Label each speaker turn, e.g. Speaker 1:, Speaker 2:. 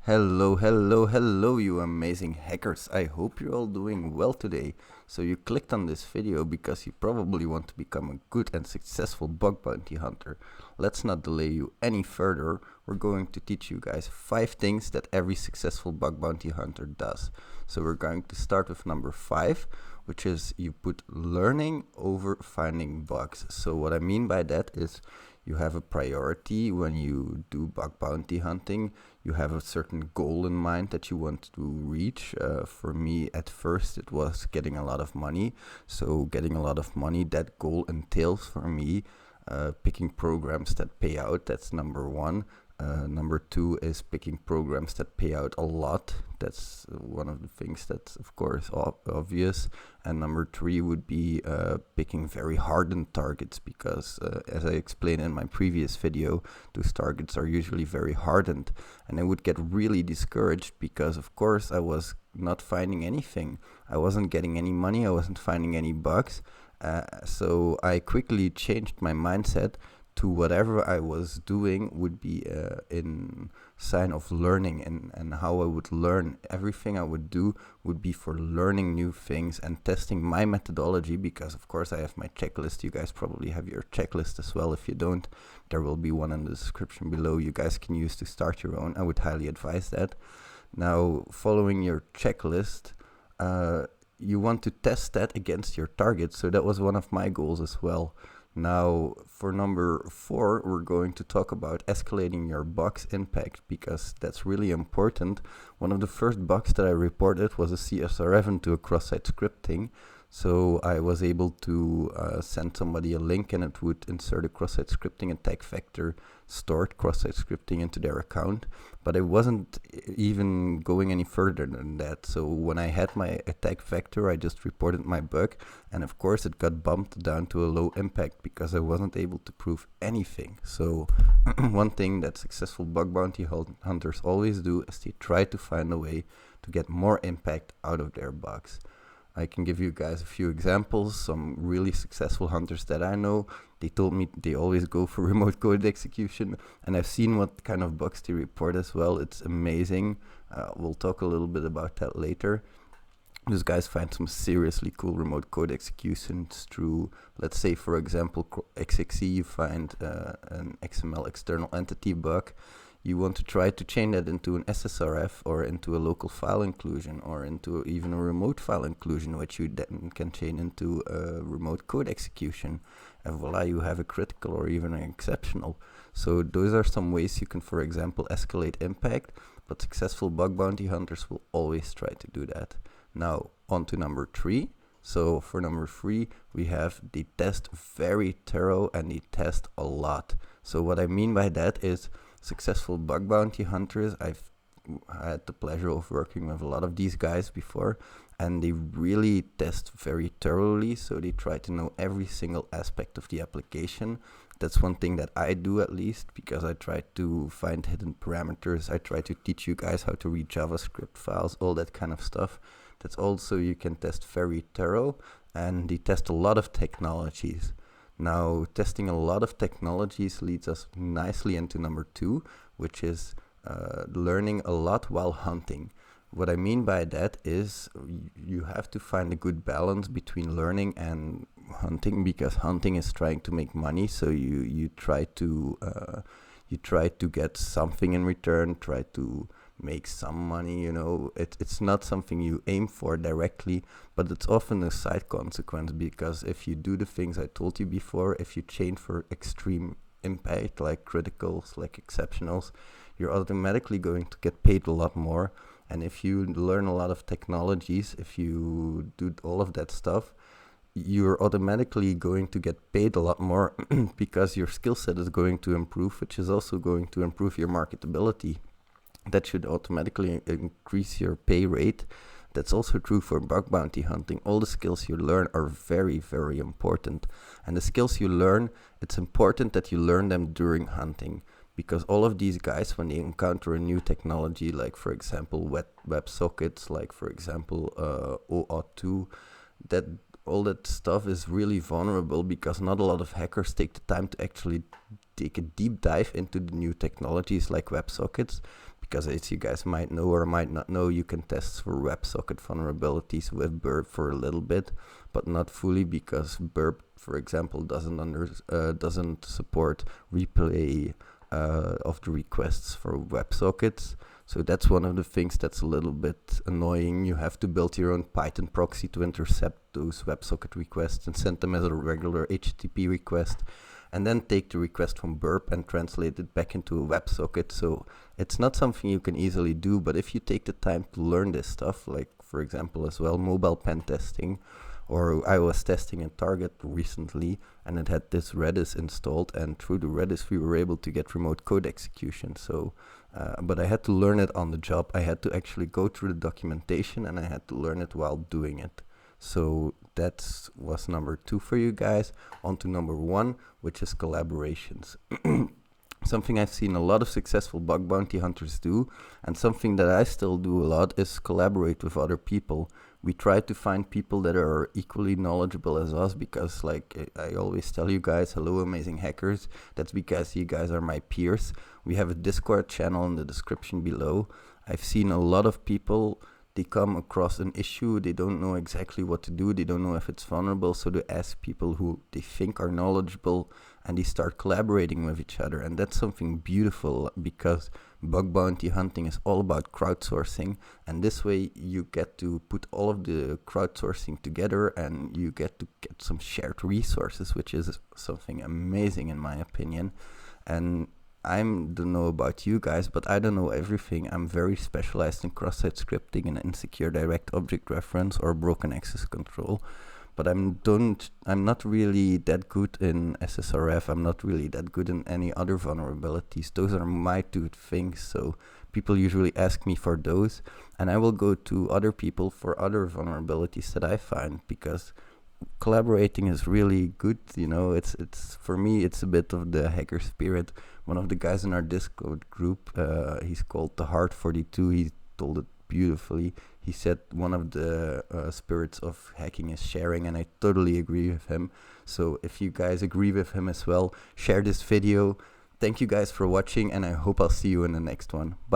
Speaker 1: Hello, you amazing hackers. I hope you're all doing well today. So you clicked on this video because you probably want to become a good and successful bug bounty hunter. Let's not delay you any further. We're going to teach you guys 5 things that every successful bug bounty hunter does. So we're going to start with number 5, which is you put learning over finding bugs. So what I mean by that is you have a priority when you do bug bounty hunting. You have a certain goal in mind that you want to reach. For me, at first, it was getting a lot of money. So getting a lot of money, that goal entails for me picking programs that pay out. That's number 1. Number 2 is picking programs that pay out a lot. That's one of the things that's of course obvious. And number 3 would be picking very hardened targets because as I explained in my previous video, those targets are usually very hardened. And I would get really discouraged because of course I was not finding anything. I wasn't getting any money, I wasn't finding any bugs. So I quickly changed my mindset to whatever I was doing would be in sign of learning, and how I would learn. Everything I would do would be for learning new things and testing my methodology, because of course I have my checklist. You guys probably have your checklist as well. If you don't, there will be one in the description below you guys can use to start your own. I would highly advise that. Now, following your checklist, you want to test that against your target. So that was one of my goals as well. Now, for number 4, we're going to talk about escalating your bug's impact, because that's really important. One of the first bugs that I reported was a CSRF into a cross-site scripting. So I was able to send somebody a link and it would insert a cross-site scripting attack vector stored cross-site scripting into their account. But I wasn't even going any further than that. So when I had my attack vector, I just reported my bug. And of course it got bumped down to a low impact because I wasn't able to prove anything. So one thing that successful bug bounty hunters always do is they try to find a way to get more impact out of their bugs. I can give you guys a few examples. Some really successful hunters that I know, they told me they always go for remote code execution, and I've seen what kind of bugs they report as well. It's amazing. We'll talk a little bit about that later. These guys find some seriously cool remote code executions through, let's say, for example, XXE. You find an XML external entity bug. You want to try to chain that into an SSRF or into a local file inclusion or into even a remote file inclusion, which you then can chain into a remote code execution. And voila, you have a critical or even an exceptional. So those are some ways you can, for example, escalate impact, but successful bug bounty hunters will always try to do that. Now, on to number 3. So for number 3, we have they test very thorough and they test a lot. So what I mean by that is successful bug bounty hunters, I've had the pleasure of working with a lot of these guys before, and they really test very thoroughly. So they try to know every single aspect of the application. That's one thing that I do, at least, because I try to find hidden parameters. I try to teach you guys how to read JavaScript files, all that kind of stuff. That's also, you can test very thorough, and they test a lot of technologies. Now, testing a lot of technologies leads us nicely into number 2, which is learning a lot while hunting. What I mean by that is you have to find a good balance between learning and hunting, because hunting is trying to make money. So you try to get something in return, try to make some money. You know, it's not something you aim for directly, but it's often a side consequence, because if you do the things I told you before, if you chain for extreme impact like criticals, like exceptionals, you're automatically going to get paid a lot more. And if you learn a lot of technologies, if you do all of that stuff, you're automatically going to get paid a lot more because your skill set is going to improve, which is also going to improve your marketability. That should automatically increase your pay rate. That's also true for bug bounty hunting. All the skills you learn are very, very important. And the skills you learn, it's important that you learn them during hunting, because all of these guys, when they encounter a new technology, like for example WebSockets, like for example OAuth 2, that all that stuff is really vulnerable, because not a lot of hackers take the time to actually take a deep dive into the new technologies like WebSockets, because as you guys might know or might not know, you can test for WebSocket vulnerabilities with Burp for a little bit, but not fully, because Burp, for example, doesn't support replay of the requests for WebSockets. So that's one of the things that's a little bit annoying. You have to build your own Python proxy to intercept those WebSocket requests and send them as a regular HTTP request, and then take the request from Burp and translate it back into a WebSocket. So it's not something you can easily do, but if you take the time to learn this stuff, like for example as well mobile pen testing, or I was testing a target recently and it had this Redis installed, and through the Redis we were able to get remote code execution. So but I had to learn it on the job. I had to actually go through the documentation and I had to learn it while doing it. So that was number 2 for you guys. On to number 1, which is collaborations. Something I've seen a lot of successful bug bounty hunters do, and something that I still do a lot, is collaborate with other people. We try to find people that are equally knowledgeable as us, because like I always tell you guys, hello amazing hackers, that's because you guys are my peers. We have a Discord channel in the description below. I've seen a lot of people, they come across an issue, they don't know exactly what to do, they don't know if it's vulnerable, so they ask people who they think are knowledgeable, and they start collaborating with each other. And that's something beautiful, because bug bounty hunting is all about crowdsourcing, and this way you get to put all of the crowdsourcing together and you get to get some shared resources, which is something amazing in my opinion. And I don't know about you guys, but I don't know everything. I'm very specialized in cross-site scripting and insecure direct object reference or broken access control. But I'm not really that good in SSRF. I'm not really that good in any other vulnerabilities. Those are my 2 things. So people usually ask me for those, and I will go to other people for other vulnerabilities that I find, because collaborating is really good. You know, it's for me, it's a bit of the hacker spirit. One of the guys in our Discord group, he's called the Heart 42. He told it beautifully. He said one of the spirits of hacking is sharing, and I totally agree with him. So if you guys agree with him as well, share this video. Thank you guys for watching, and I hope I'll see you in the next one. Bye.